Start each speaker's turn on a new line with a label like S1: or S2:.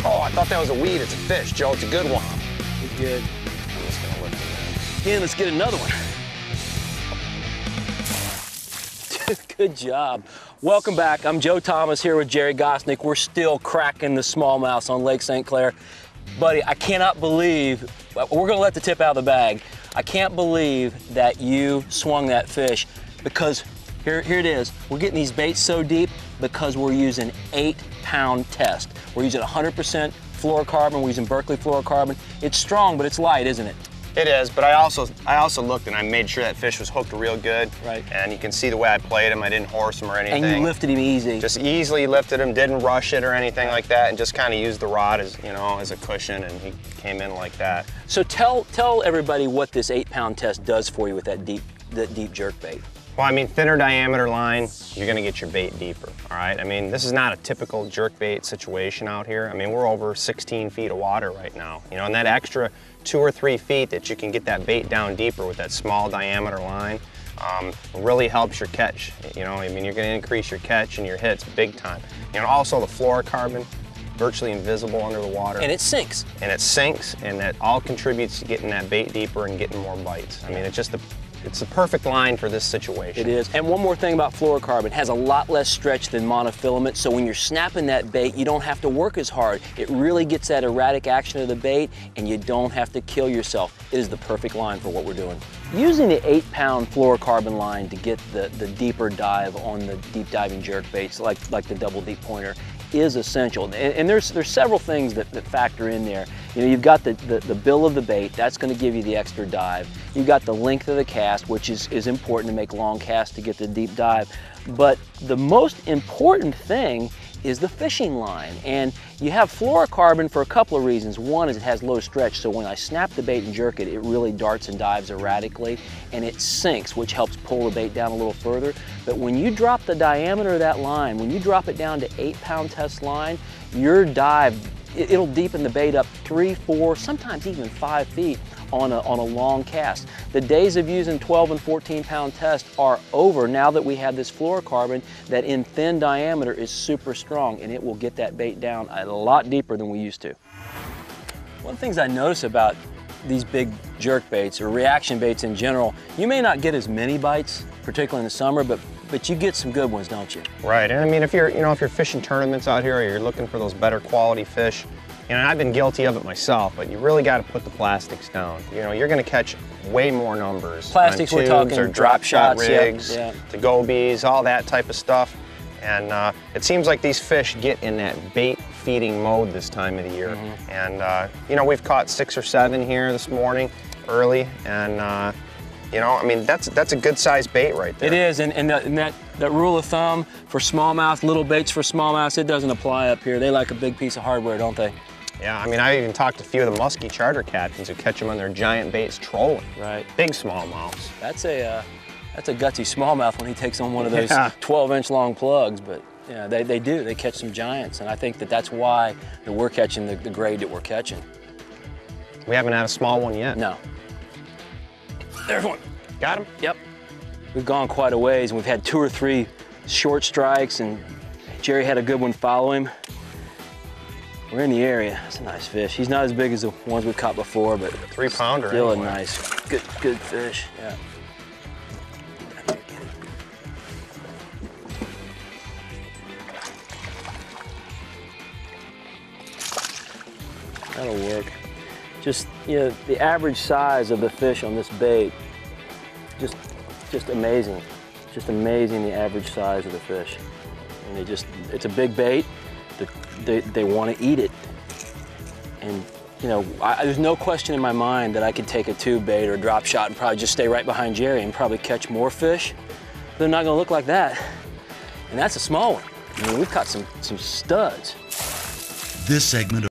S1: Oh, I thought that was a weed. It's a fish, Joe. It's a good one.
S2: It's good.
S1: I'm just gonna lift it.
S2: Again, let's get another one. Good job. Welcome back. I'm Joe Thomas here with Gerry Gosnick. We're still cracking the smallmouths on Lake St. Clair. Buddy, I cannot believe, we're gonna let the tip out of the bag. I can't believe that you swung that fish, because here it is. We're getting these baits so deep because we're using 8-pound test. We're using 100% fluorocarbon. We're using Berkeley fluorocarbon. It's strong, but it's light, isn't it?
S1: It is, but I also looked and I made sure that fish was hooked real good.
S2: Right.
S1: And you can see the way I played him. I didn't horse him or anything.
S2: And you lifted him easy.
S1: Just easily lifted him, didn't rush it or anything like that, and just kind of used the rod as, you know, as a cushion, and he came in like that.
S2: So tell everybody what this 8-pound test does for you with that deep jerk bait.
S1: Well, I mean, thinner diameter line, you're gonna get your bait deeper, all right? I mean, this is not a typical jerk bait situation out here. I mean, we're over 16 feet of water right now, you know, and that extra 2 or 3 feet that you can get that bait down deeper with that small diameter line really helps your catch. You know, I mean, you're gonna increase your catch and your hits big time. You know, also the fluorocarbon, virtually invisible under the water.
S2: And it sinks.
S1: And it sinks, and that all contributes to getting that bait deeper and getting more bites. I mean, it's the perfect line for this situation.
S2: It is. And one more thing about fluorocarbon, it has a lot less stretch than monofilament, so when you're snapping that bait, you don't have to work as hard. It really gets that erratic action of the bait, and you don't have to kill yourself. It is the perfect line for what we're doing. Using the 8-pound fluorocarbon line to get the deeper dive on the deep diving jerk baits, like the double deep pointer, is essential. And there's several things that factor in there. You know, you've got the bill of the bait, that's going to give you the extra dive. You've got the length of the cast, which is important to make long casts to get the deep dive. But the most important thing is the fishing line. And you have fluorocarbon for a couple of reasons. One is it has low stretch, so when I snap the bait and jerk it, it really darts and dives erratically, and it sinks, which helps pull the bait down a little further. But when you drop the diameter of that line, when you drop it down to 8-pound test line, your dive, it'll deepen the bait up 3, 4, sometimes even 5 feet on a long cast. The days of using 12 and 14-pound test are over now that we have this fluorocarbon that in thin diameter is super strong, and it will get that bait down a lot deeper than we used to. One of the things I notice about these big jerk baits or reaction baits in general, you may not get as many bites, particularly in the summer, but you get some good ones, don't you?
S1: Right, and I mean, if you're fishing tournaments out here, or you're looking for those better quality fish, you know, I've been guilty of it myself, but you really got to put the plastics down. You know, you're going to catch way more numbers.
S2: Plastics,
S1: on
S2: we're talking
S1: or drop shot
S2: shots,
S1: rigs,
S2: yeah.
S1: to gobies, all that type of stuff. And it seems like these fish get in that bait feeding mode this time of the year. And you know, we've caught 6 or 7 here this morning, early, and you know, I mean, that's a good sized bait right there.
S2: It is, and that rule of thumb for smallmouth, little baits for smallmouths, it doesn't apply up here. They like a big piece of hardware, don't they?
S1: Yeah, I mean, I even talked to a few of the musky charter captains who catch them on their giant baits trolling.
S2: Right.
S1: Big smallmouths.
S2: That's a gutsy smallmouth when he takes on one of those 12-inch long plugs, but yeah, they do. They catch some giants, and I think that's why we're catching the grade that we're catching.
S1: We haven't had a small one yet.
S2: No. There's one.
S1: Got him?
S2: Yep. We've gone quite a ways, and we've had 2 or 3 short strikes, and Gerry had a good one follow him. We're in the area. That's a nice fish. He's not as big as the ones we've caught before, but
S1: 3-pounder
S2: still
S1: anyway.
S2: A nice, good fish. Yeah. That'll work. Just, you know, the average size of the fish on this bait, just amazing. Just amazing, the average size of the fish. And it's a big bait. They want to eat it. And, you know, there's no question in my mind that I could take a tube bait or a drop shot and probably just stay right behind Gerry and probably catch more fish. They're not going to look like that. And that's a small one. I mean, we've caught some studs.
S3: This segment